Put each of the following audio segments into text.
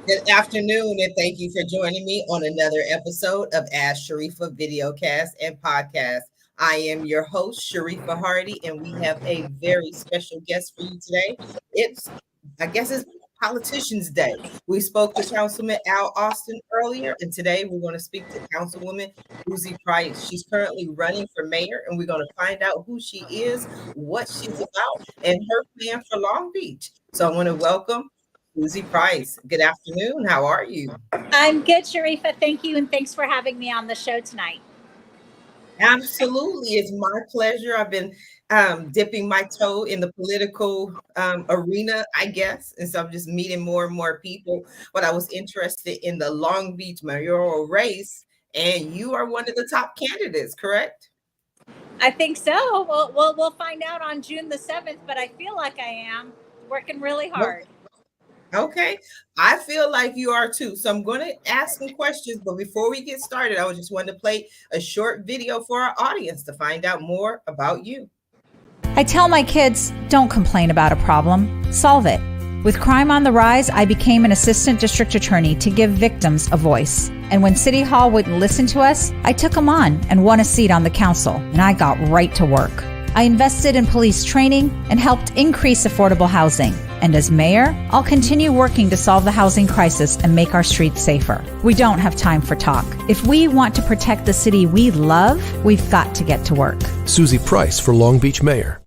Good afternoon, and thank you for joining me on another episode of Ask Sharifah Videocast and Podcast. I am your host, Sharifah Hardie, and we have a very special guest for you today. I guess it's Politicians Day. We spoke to Councilman Al Austin earlier, and today we're going to speak to Councilwoman Suzie Price. She's currently running for mayor, and we're going to find out who she is, what she's about, and her plan for Long Beach. So I want to welcome Suzie Price. Good afternoon. How are you? I'm good, Sharifah. Thank you, and thanks for having me on the show tonight. Absolutely. It's my pleasure. I've been dipping my toe in the political arena, I guess. And so I'm just meeting more and more people. But I was interested in the Long Beach mayoral race, and you are one of the top candidates, correct? I think so. We'll find out on June the 7th, but I feel like I am working really hard. Okay. I feel like you are too. So I'm going to ask some questions. But before we get started, I just wanted to play a short video for our audience to find out more about you. I tell my kids, don't complain about a problem, solve it. With crime on the rise, I became an assistant district attorney to give victims a voice. And when City Hall wouldn't listen to us, I took them on and won a seat on the council, and I got right to work. I invested in police training and helped increase affordable housing. And as mayor, I'll continue working to solve the housing crisis and make our streets safer. We don't have time for talk. If we want to protect the city we love, we've got to get to work. Suzie Price for Long Beach Mayor.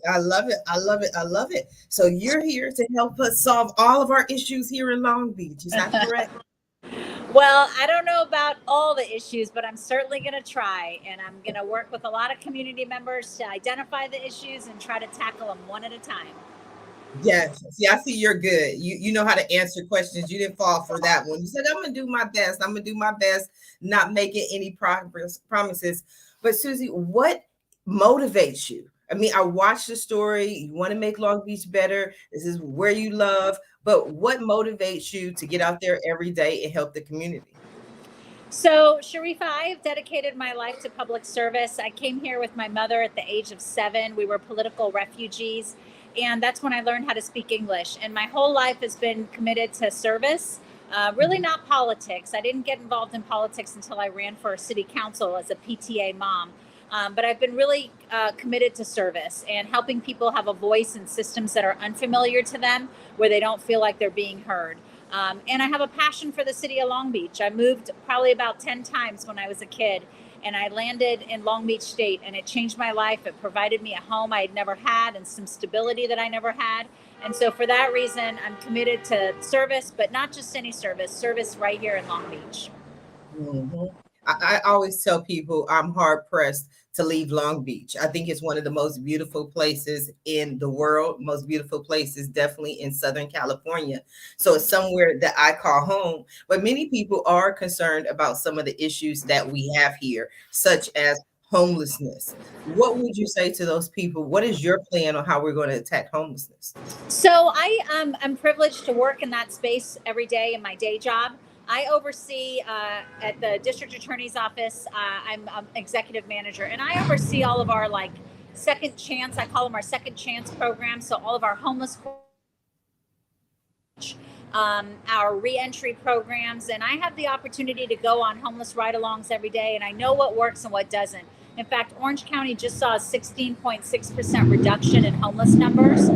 I love it. I love it. I love it. So you're here to help us solve all of our issues here in Long Beach. Is that correct? Well, I don't know about all the issues, but I'm certainly going to try. And I'm going to work with a lot of community members to identify the issues and try to tackle them one at a time. Yes. See, I see you're good. You know how to answer questions. You didn't fall for that one. You said, I'm going to do my best. I'm going to do my best, not making any promises. But Suzie, what motivates you? I mean, I watched the story. You want to make Long Beach better. This is where you love. But what motivates you to get out there every day and help the community? So, Sharifah, I have dedicated my life to public service. I came here with my mother at the age of 7. We were political refugees, and that's when I learned how to speak English. And my whole life has been committed to service, really not politics. I didn't get involved in politics until I ran for city council as a PTA mom. But I've been really committed to service and helping people have a voice in systems that are unfamiliar to them, where they don't feel like they're being heard. And I have a passion for the city of Long Beach. I moved probably about 10 times when I was a kid, and I landed in Long Beach State, and it changed my life. It provided me a home I had never had and some stability that I never had. And so for that reason, I'm committed to service, but not just any service right here in Long Beach. Mhm. I always tell people I'm hard pressed to leave Long Beach. I think it's one of the most beautiful places in the world, most beautiful places definitely in Southern California. So it's somewhere that I call home. But many people are concerned about some of the issues that we have here, such as homelessness. What would you say to those people? What is your plan on how we're going to attack homelessness? So I'm privileged to work in that space every day in my day job. I oversee at the district attorney's office. I'm executive manager, and I oversee all of our second chance. I call them our second chance programs. So all of our homeless, our reentry programs, and I have the opportunity to go on homeless ride-alongs every day, and I know what works and what doesn't. In fact, Orange County just saw a 16.6% reduction in homeless numbers.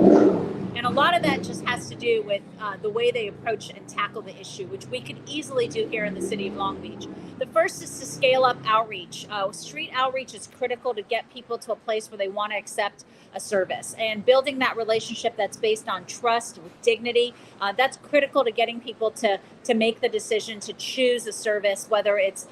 And a lot of that just has to do with the way they approach and tackle the issue, which we could easily do here in the city of Long Beach. The first is to scale up outreach. Street outreach is critical to get people to a place where they want to accept a service, and building that relationship that's based on trust with dignity. That's critical to getting people to make the decision to choose a service, whether it's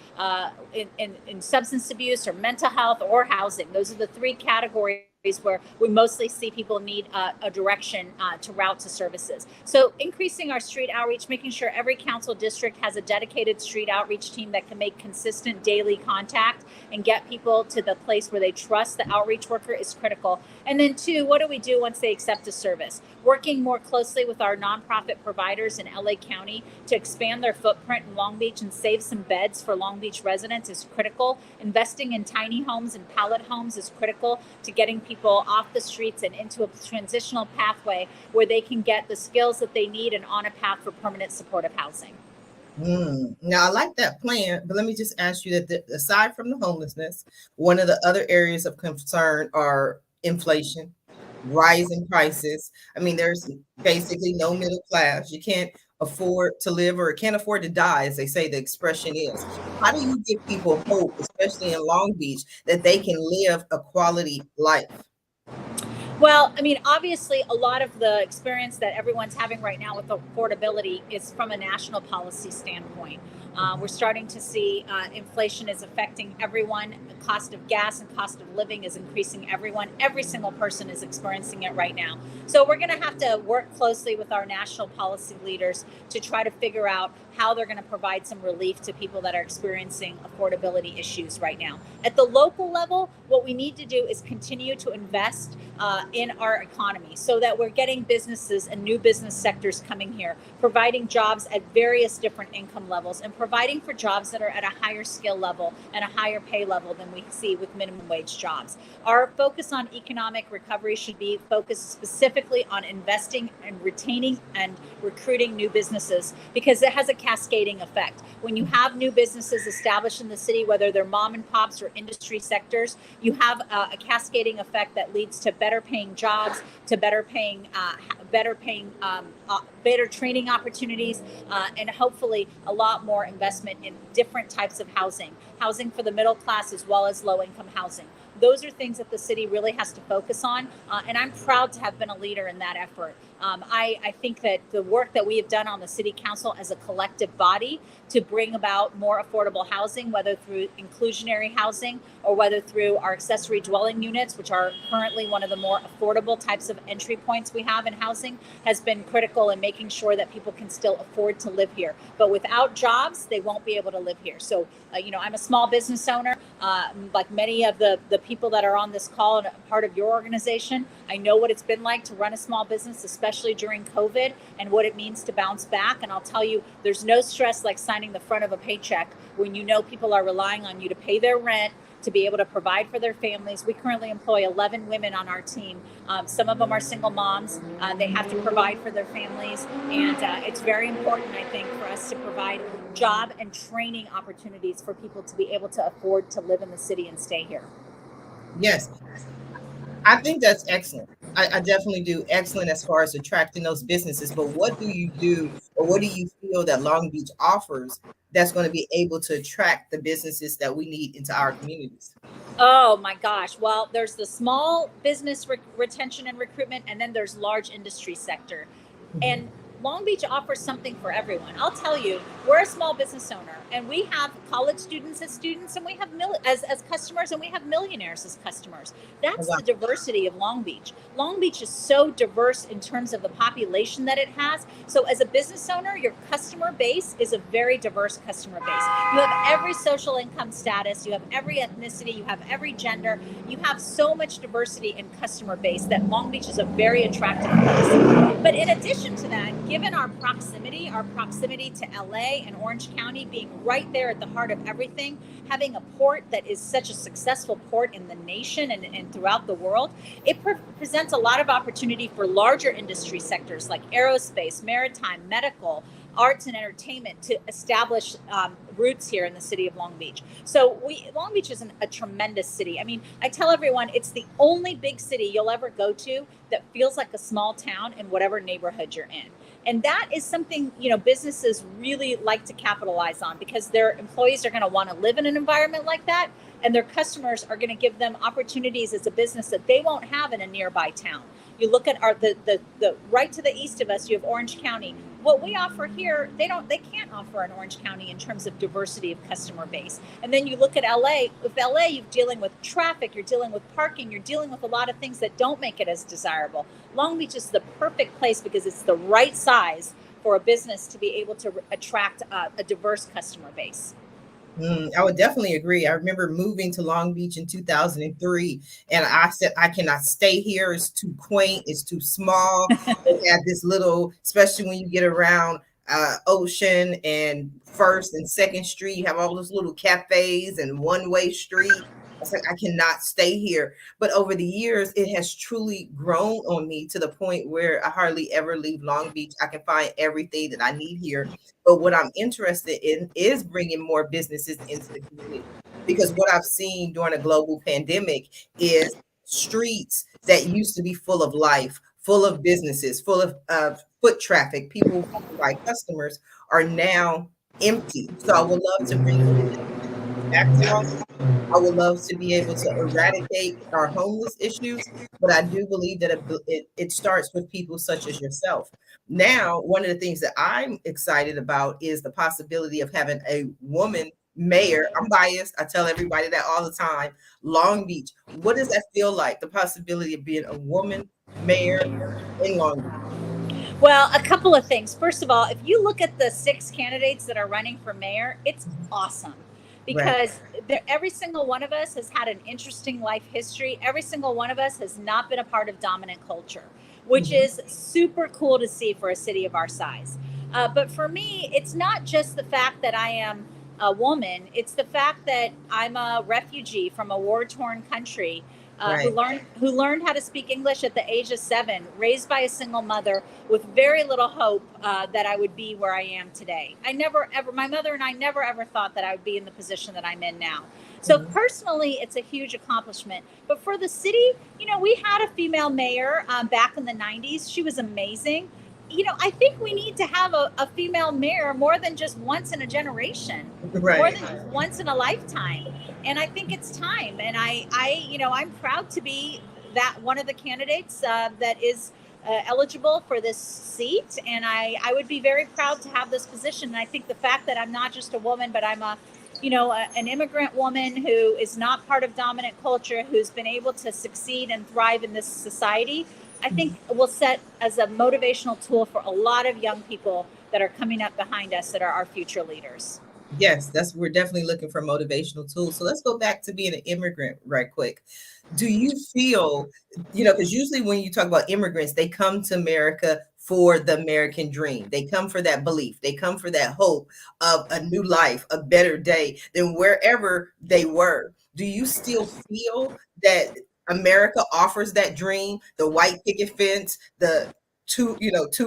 in substance abuse or mental health or housing. Those are the 3 categories where we mostly see people need a direction to route to services. So increasing our street outreach, making sure every council district has a dedicated street outreach team that can make consistent daily contact and get people to the place where they trust the outreach worker is critical. And then 2, what do we do once they accept a service? Working more closely with our nonprofit providers in LA County to expand their footprint in Long Beach and save some beds for Long Beach residents is critical. Investing in tiny homes and pallet homes is critical to getting people off the streets and into a transitional pathway where they can get the skills that they need and on a path for permanent supportive housing. Now, I like that plan, but let me just ask you that aside from the homelessness, one of the other areas of concern are inflation, rising prices. I mean, there's basically no middle class. You can't afford to live or can't afford to die, as they say the expression is. How do you give people hope, especially in Long Beach, that they can live a quality life? Well, I mean, obviously, a lot of the experience that everyone's having right now with affordability is from a national policy standpoint. We're starting to see inflation is affecting everyone. The cost of gas and cost of living is increasing everyone. Every single person is experiencing it right now. So we're going to have to work closely with our national policy leaders to try to figure out how they're going to provide some relief to people that are experiencing affordability issues right now. At the local level, what we need to do is continue to invest in our economy so that we're getting businesses and new business sectors coming here, providing jobs at various different income levels and providing for jobs that are at a higher skill level and a higher pay level than we see with minimum wage jobs. Our focus on economic recovery should be focused specifically on investing and retaining and recruiting new businesses, because it has a cascading effect. When you have new businesses established in the city, whether they're mom and pops or industry sectors, you have a cascading effect that leads to better paying jobs, to better training opportunities, and hopefully a lot more investment in different types of housing for the middle class as well as low income housing. Those are things that the city really has to focus on, and I'm proud to have been a leader in that effort. I think that the work that we have done on the city council as a collective body to bring about more affordable housing, whether through inclusionary housing or whether through our accessory dwelling units, which are currently one of the more affordable types of entry points we have in housing, has been critical in making sure that people can still afford to live here. But without jobs, they won't be able to live here. So, I'm a small business owner, like many of the people that are on this call and a part of your organization. I know what it's been like to run a small business, especially during COVID, and what it means to bounce back. And I'll tell you, there's no stress like signing the front of a paycheck when you know people are relying on you to pay their rent, to be able to provide for their families. We currently employ 11 women on our team. Some of them are single moms. They have to provide for their families. And it's very important, I think, for us to provide job and training opportunities for people to be able to afford to live in the city and stay here. Yes, I think that's excellent. I definitely do excellent as far as attracting those businesses. But what do you do, or what do you feel that Long Beach offers that's going to be able to attract the businesses that we need into our communities? Oh my gosh. Well, there's the small business retention and recruitment, and then there's large industry sector. And Long Beach offers something for everyone. I'll tell you, we're a small business owner, and we have college students as students, and we have as customers, and we have millionaires as customers. That's the diversity of Long Beach. Long Beach is so diverse in terms of the population that it has. So as a business owner, your customer base is a very diverse customer base. You have every social income status, you have every ethnicity, you have every gender. You have so much diversity in customer base that Long Beach is a very attractive place. But in addition to that, given our proximity to LA and Orange County being right there at the heart of everything, having a port that is such a successful port in the nation and throughout the world, it presents a lot of opportunity for larger industry sectors like aerospace, maritime, medical, arts and entertainment to establish roots here in the city of Long Beach. So Long Beach is a tremendous city. I mean, I tell everyone it's the only big city you'll ever go to that feels like a small town in whatever neighborhood you're in. And that is something, businesses really like to capitalize on, because their employees are going to want to live in an environment like that. And their customers are going to give them opportunities as a business that they won't have in a nearby town. You look at the right to the east of us, you have Orange County. What we offer here, they can't offer in Orange County in terms of diversity of customer base. And then you look at LA. With LA, you're dealing with traffic, you're dealing with parking, you're dealing with a lot of things that don't make it as desirable. Long Beach is the perfect place because it's the right size for a business to be able to attract a diverse customer base. I would definitely agree. I remember moving to Long Beach in 2003, and I said, I cannot stay here. It's too quaint. It's too small. They had this little, especially when you get around Ocean and First and Second Street, you have all those little cafes and one-way street. was like, I cannot stay here. But over the years, it has truly grown on me to the point where I hardly ever leave Long Beach. I can find everything that I need here. But what I'm interested in is bringing more businesses into the community. Because what I've seen during a global pandemic is streets that used to be full of life, full of businesses, full of foot traffic, people walking by, customers are now empty. So I would love to bring those back to Long Beach. I would love to be able to eradicate our homeless issues, but I do believe that it starts with people such as yourself. Now, one of the things that I'm excited about is the possibility of having a woman mayor. I'm biased. I tell everybody that all the time. Long Beach. What does that feel like? The possibility of being a woman mayor in Long Beach. Well, a couple of things. First of all, if you look at the 6 candidates that are running for mayor, it's awesome because every single one of us has had an interesting life history. Every single one of us has not been a part of dominant culture, which is super cool to see for a city of our size. But for me, it's not just the fact that I am a woman, it's the fact that I'm a refugee from a war-torn country. Who learned how to speak English at the age of 7, raised by a single mother with very little hope that I would be where I am today. My mother and I never ever thought that I would be in the position that I'm in now. So personally, it's a huge accomplishment. But for the city, we had a female mayor back in the 90s. She was amazing. I think we need to have a female mayor more than just once in a generation, more than once in a lifetime. And I think it's time. And I'm proud to be that one of the candidates that is eligible for this seat. And I would be very proud to have this position. And I think the fact that I'm not just a woman, but I'm an immigrant woman who is not part of dominant culture, who's been able to succeed and thrive in this society, I think will set as a motivational tool for a lot of young people that are coming up behind us that are our future leaders. Yes, we're definitely looking for motivational tools. So let's go back to being an immigrant right quick. Do you feel, because usually when you talk about immigrants, they come to America for the American dream. They come for that belief. They come for that hope of a new life, a better day than wherever they were. Do you still feel that America offers that dream, the white picket fence, the two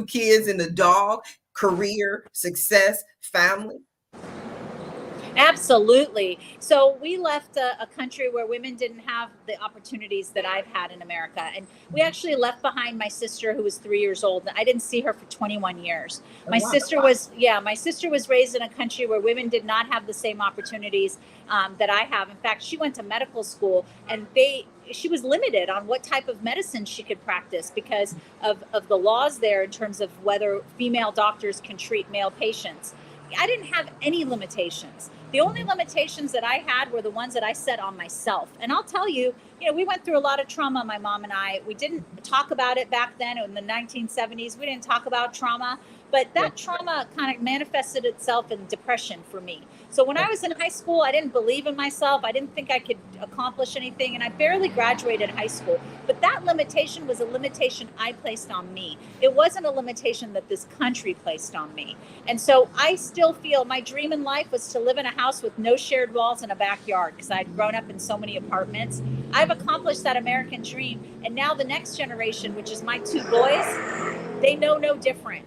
kids and the dog, career, success, family? Absolutely. So we left a country where women didn't have the opportunities that I've had in America. And we actually left behind my sister, who was 3 years old. I didn't see her for 21 years. My sister was raised in a country where women did not have the same opportunities that I have. In fact, she went to medical school and she was limited on what type of medicine she could practice because of the laws there in terms of whether female doctors can treat male patients. I didn't have any limitations. The only limitations that I had were the ones that I set on myself. And I'll tell you, we went through a lot of trauma, my mom and I. We didn't talk about it back then in the 1970s. We didn't talk about trauma, but that trauma kind of manifested itself in depression for me. So when I was in high school, I didn't believe in myself. I didn't think I could accomplish anything. And I barely graduated high school. But that limitation was a limitation I placed on me. It wasn't a limitation that this country placed on me. And so I still feel my dream in life was to live in a house with no shared walls and a backyard because I'd grown up in so many apartments. I've accomplished that American dream. And now the next generation, which is my 2 boys, they know no different.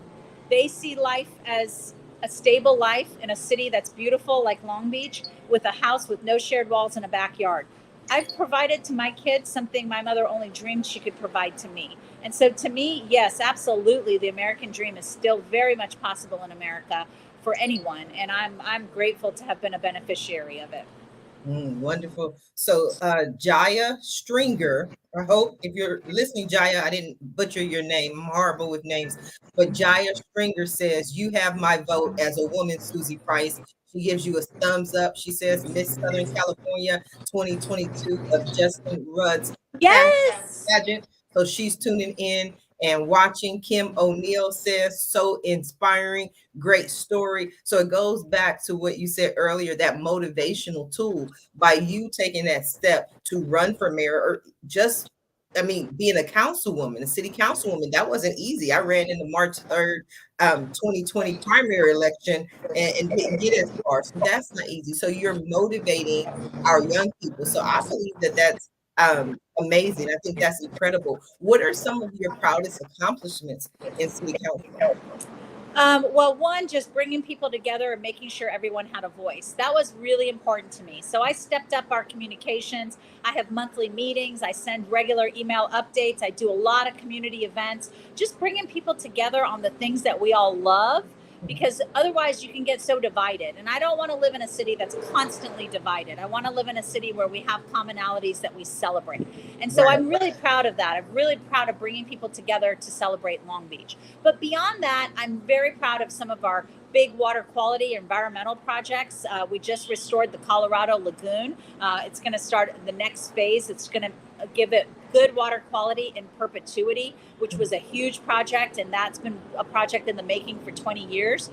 They see life as a stable life in a city that's beautiful like Long Beach with a house with no shared walls and a backyard. I've provided to my kids something my mother only dreamed she could provide to me. And so to me, yes, absolutely, the American dream is still very much possible in America for anyone. And I'm grateful to have been a beneficiary of it. Wonderful. So Jaya Stringer, I hope if you're listening, Jaya, I didn't butcher your name. I'm horrible with names. But Jaya Stringer says, you have my vote as a woman, Suzie Price. She gives you a thumbs up. She says, Miss Southern California 2022 of Justin Rudd's pageant. So she's tuning in and watching. Kim O'Neill says, so inspiring, great story. So it goes back to what you said earlier, that motivational tool. By you taking that step to run for mayor or just I mean, being a councilwoman, a city councilwoman, that wasn't easy. I ran in the March 3rd, 2020 primary election and didn't get as far. So that's not easy. So you're motivating our young people. So I believe that that's amazing. I think that's incredible. What are some of your proudest accomplishments in city council? Well, one, just bringing people together and making sure everyone had a voice. That was really important to me. So I stepped up our communications. I have monthly meetings. I send regular email updates. I do a lot of community events, just bringing people together on the things that we all love, because otherwise you can get so divided. And I don't want to live in a city that's constantly divided. I want to live in a city where we have commonalities that we celebrate. And so Right. I'm really proud of that. I'm really proud of bringing people together to celebrate Long Beach. But beyond that, I'm very proud of some of our big water quality environmental projects. We just restored the Colorado Lagoon. It's going to start the next phase. It's going to give it good water quality in perpetuity, which was a huge project, and that's been a project in the making for 20 years.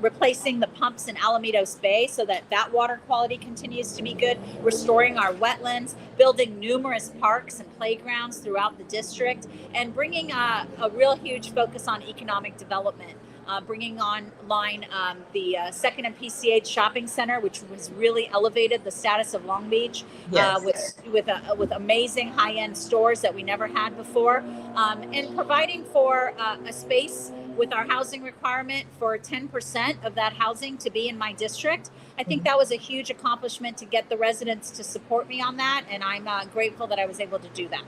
Replacing the pumps in Alamitos Bay so that water quality continues to be good, restoring our wetlands, building numerous parks and playgrounds throughout the district, and bringing a real huge focus on economic development. Bringing online the Second and PCH Shopping Center, which has really elevated the status of Long Beach, Yes. with amazing high-end stores that we never had before, and providing for a space with our housing requirement for 10% of that housing to be in my district. I think that was a huge accomplishment to get the residents to support me on that, and I'm grateful that I was able to do that.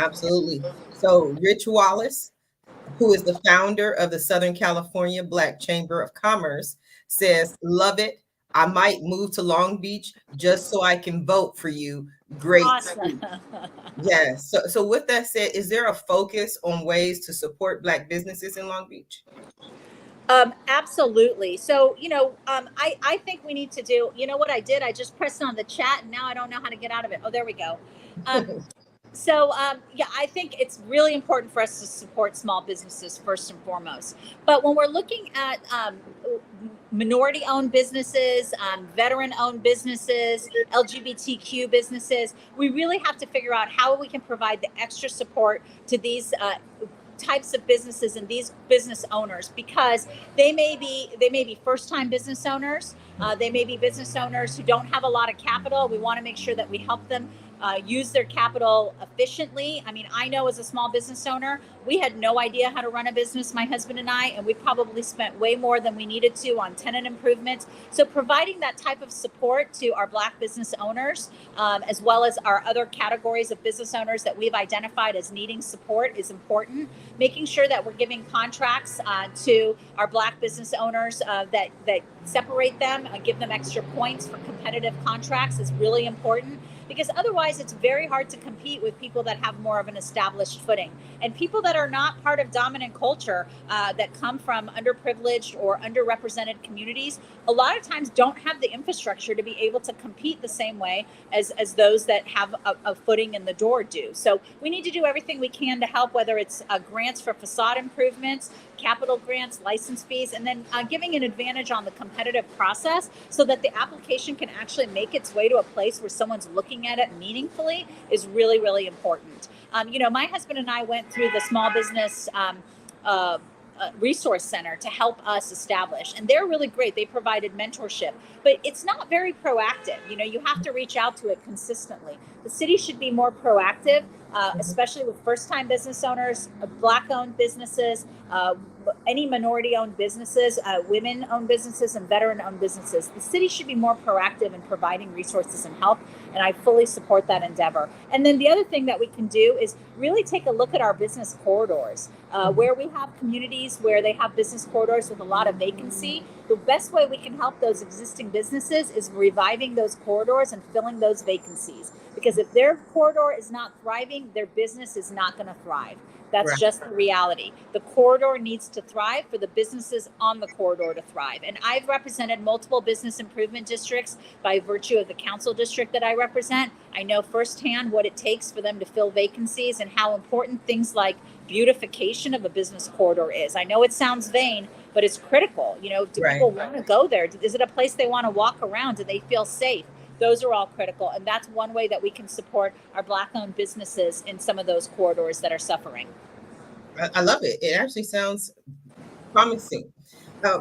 Absolutely. So Rich Wallace, who is the founder of the Southern California Black Chamber of Commerce, says, "Love it. I might move to Long Beach just so I can vote for you." Great. Awesome. Yes. So with that said, is there a focus on ways to support Black businesses in Long Beach? Absolutely. So, I think we need to do, what I did? I just pressed on the chat and now I don't know how to get out of it. Oh, there we go. Yeah, I think it's really important for us to support small businesses first and foremost. But when we're looking at minority-owned businesses, veteran-owned businesses, LGBTQ businesses, we really have to figure out how we can provide the extra support to these types of businesses and these business owners, because they may be first-time business owners. They may be business owners who don't have a lot of capital. We want to make sure that we help them use their capital efficiently. I mean, I know as a small business owner, we had no idea how to run a business, my husband and I, and we probably spent way more than we needed to on tenant improvements. So providing that type of support to our Black business owners, as well as our other categories of business owners that we've identified as needing support, is important. Making sure that we're giving contracts to our Black business owners that separate them, give them extra points for competitive contracts is really important, because otherwise it's very hard to compete with people that have more of an established footing. And people that are not part of dominant culture, that come from underprivileged or underrepresented communities, a lot of times don't have the infrastructure to be able to compete the same way as those that have a footing in the door do. So we need to do everything we can to help, whether it's grants for facade improvements, capital grants, license fees, and then giving an advantage on the competitive process so that the application can actually make its way to a place where someone's looking at it meaningfully is really, really important. My husband and I went through the small business resource center to help us establish, and they're really great. They provided mentorship, but it's not very proactive. You have to reach out to it consistently. The city should be more proactive, especially with first-time business owners, Black-owned businesses, any minority-owned businesses, women-owned businesses, and veteran-owned businesses. The city should be more proactive in providing resources and help, and I fully support that endeavor. And then the other thing that we can do is really take a look at our business corridors, where we have communities where they have business corridors with a lot of vacancy. The best way we can help those existing businesses is reviving those corridors and filling those vacancies. Because if their corridor is not thriving, their business is not going to thrive. That's right. Just the reality. The corridor needs to thrive for the businesses on the corridor to thrive. And I've represented multiple business improvement districts by virtue of the council district that I represent. I know firsthand what it takes for them to fill vacancies and how important things like beautification of a business corridor is. I know it sounds vain, but it's critical. Do People want to go there? Is it a place they want to walk around? Do they feel safe? Those are all critical. And that's one way that we can support our Black-owned businesses in some of those corridors that are suffering. I love it. It actually sounds promising.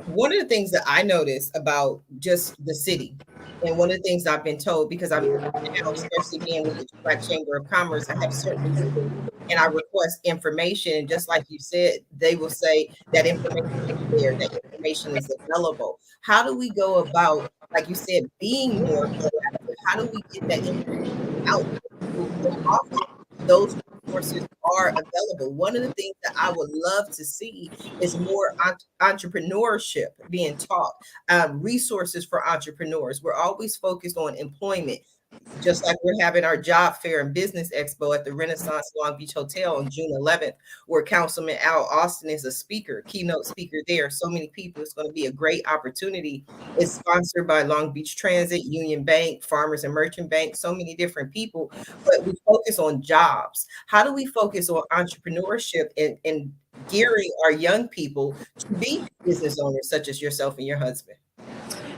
One of the things that I noticed about just the city, and one of the things I've been told, because I'm now, especially being with the Black Chamber of Commerce, I have certain meetings and I request information. And just like you said, they will say that information is there, that information is available. How do we go about, like you said, being more proactive? How do we get that information out to people so often those resources are available? One of the things that I would love to see is more entrepreneurship being taught, resources for entrepreneurs. We're always focused on employment, just like we're having our job fair and business expo at the Renaissance Long Beach Hotel on June 11th, where Councilman Al Austin is a speaker, keynote speaker there. So many people. It's going to be a great opportunity. It's sponsored by Long Beach Transit, Union Bank, Farmers and Merchant Bank, so many different people. But we focus on jobs. How do we focus on entrepreneurship and gearing our young people to be business owners, such as yourself and your husband?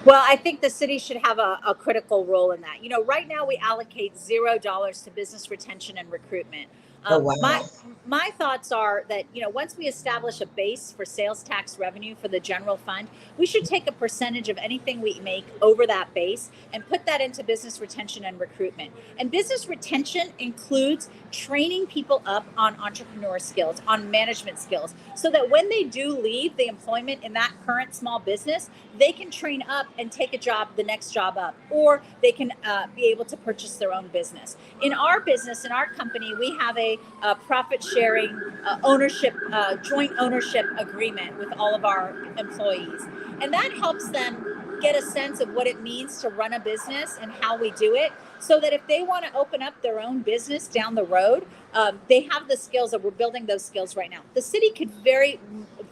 Well, I think the city should have a critical role in that. Right now we allocate $0 to business retention and recruitment. Oh, wow. My thoughts are that, once we establish a base for sales tax revenue for the general fund, we should take a percentage of anything we make over that base and put that into business retention and recruitment. And business retention includes training people up on entrepreneur skills, on management skills, so that when they do leave the employment in that current small business, they can train up and take a job, the next job up, or they can be able to purchase their own business. In our business, in our company, we have a profit sharing ownership, joint ownership agreement with all of our employees. And that helps them get a sense of what it means to run a business and how we do it, so that if they want to open up their own business down the road, they have the skills. That we're building those skills right now. The city could very,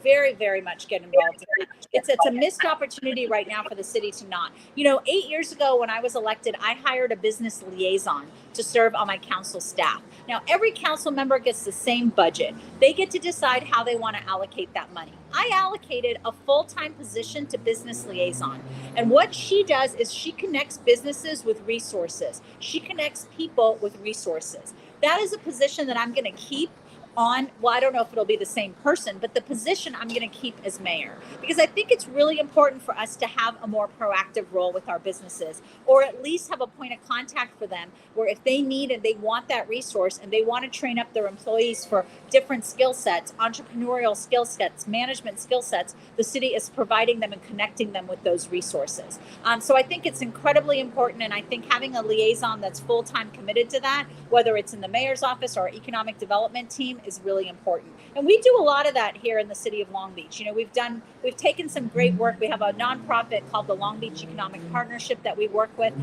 very much get involved in that. It's a missed opportunity right now for the city to not. 8 years ago when I was elected, I hired a business liaison to serve on my council staff. Now, every council member gets the same budget. They get to decide how they want to allocate that money. I allocated a full-time position to business liaison. And what she does is she connects businesses with resources. She connects people with resources. That is a position that I'm going to keep on. Well, I don't know if it'll be the same person, but the position I'm going to keep as mayor, because I think it's really important for us to have a more proactive role with our businesses, or at least have a point of contact for them, where if they need and they want that resource and they want to train up their employees for different skill sets, entrepreneurial skill sets, management skill sets, the city is providing them and connecting them with those resources. So I think it's incredibly important. And I think having a liaison that's full-time committed to that, whether it's in the mayor's office or economic development team, is really important. And we do a lot of that here in the city of Long Beach. We've taken some great work. We have a nonprofit called the Long Beach Economic Partnership that we work with.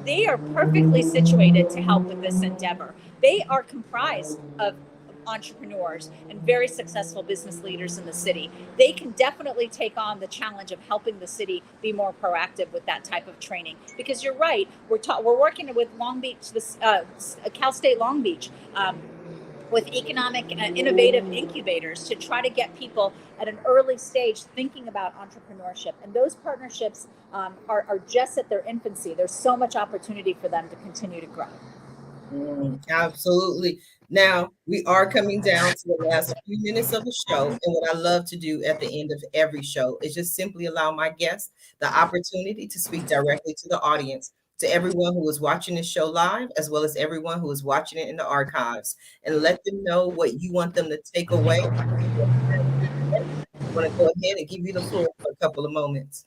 They are perfectly situated to help with this endeavor. They are comprised of entrepreneurs and very successful business leaders in the city. They can definitely take on the challenge of helping the city be more proactive with that type of training. Because you're right, we're working with Long Beach, Cal State Long Beach, with economic innovative incubators to try to get people at an early stage thinking about entrepreneurship. And those partnerships are just at their infancy. There's so much opportunity for them to continue to grow. Absolutely. Now, we are coming down to the last few minutes of the show. And what I love to do at the end of every show is just simply allow my guests the opportunity to speak directly to the audience, to everyone who is watching this show live, as well as everyone who is watching it in the archives, and let them know what you want them to take away. I want to go ahead and give you the floor for a couple of moments.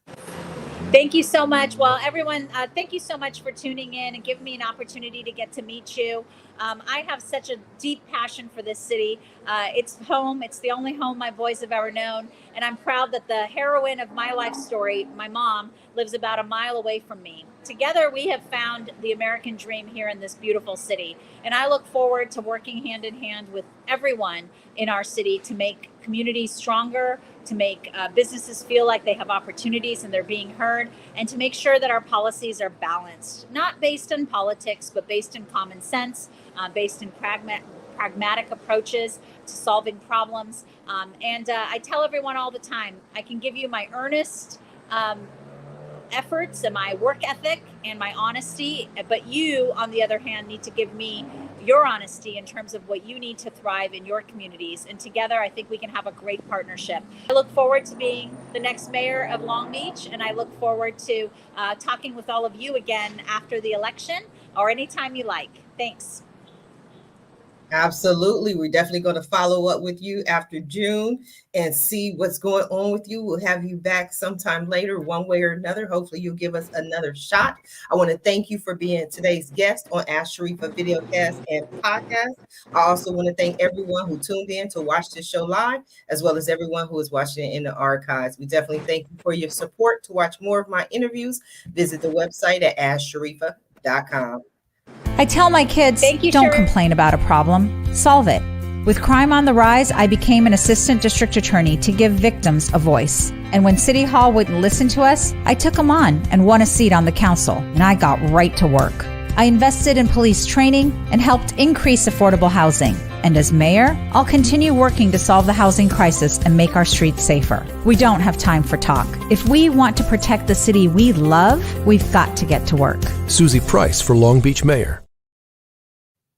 Thank you so much. Well, everyone, thank you so much for tuning in and giving me an opportunity to get to meet you. I have such a deep passion for this city. It's home. It's the only home my boys have ever known. And I'm proud that the heroine of my life story, my mom, lives about a mile away from me. Together, we have found the American dream here in this beautiful city. And I look forward to working hand in hand with everyone in our city to make communities stronger, to make businesses feel like they have opportunities and they're being heard, and to make sure that our policies are balanced, not based on politics, but based in common sense, based in pragmatic approaches to solving problems. And I tell everyone all the time, I can give you my earnest efforts and my work ethic and my honesty. But you, on the other hand, need to give me your honesty in terms of what you need to thrive in your communities. And together, I think we can have a great partnership. I look forward to being the next mayor of Long Beach, and I look forward to talking with all of you again after the election or anytime you like. Thanks. Absolutely. We're definitely going to follow up with you after June and see what's going on with you. We'll have you back sometime later, one way or another. Hopefully you'll give us another shot. I want to thank you for being today's guest on Ask Sharifah Videocast and Podcast. I also want to thank everyone who tuned in to watch this show live, as well as everyone who is watching it in the archives. We definitely thank you for your support. To watch more of my interviews, visit the website at AskSharifah.com. I tell my kids, Thank you, don't Sharifah. complain about a problem, solve it. With crime on the rise, I became an assistant district attorney to give victims a voice. And when City Hall wouldn't listen to us, I took them on and won a seat on the council, and I got right to work. I invested in police training and helped increase affordable housing. And as mayor, I'll continue working to solve the housing crisis and make our streets safer. We don't have time for talk. If we want to protect the city we love, we've got to get to work. Suzie Price for Long Beach Mayor.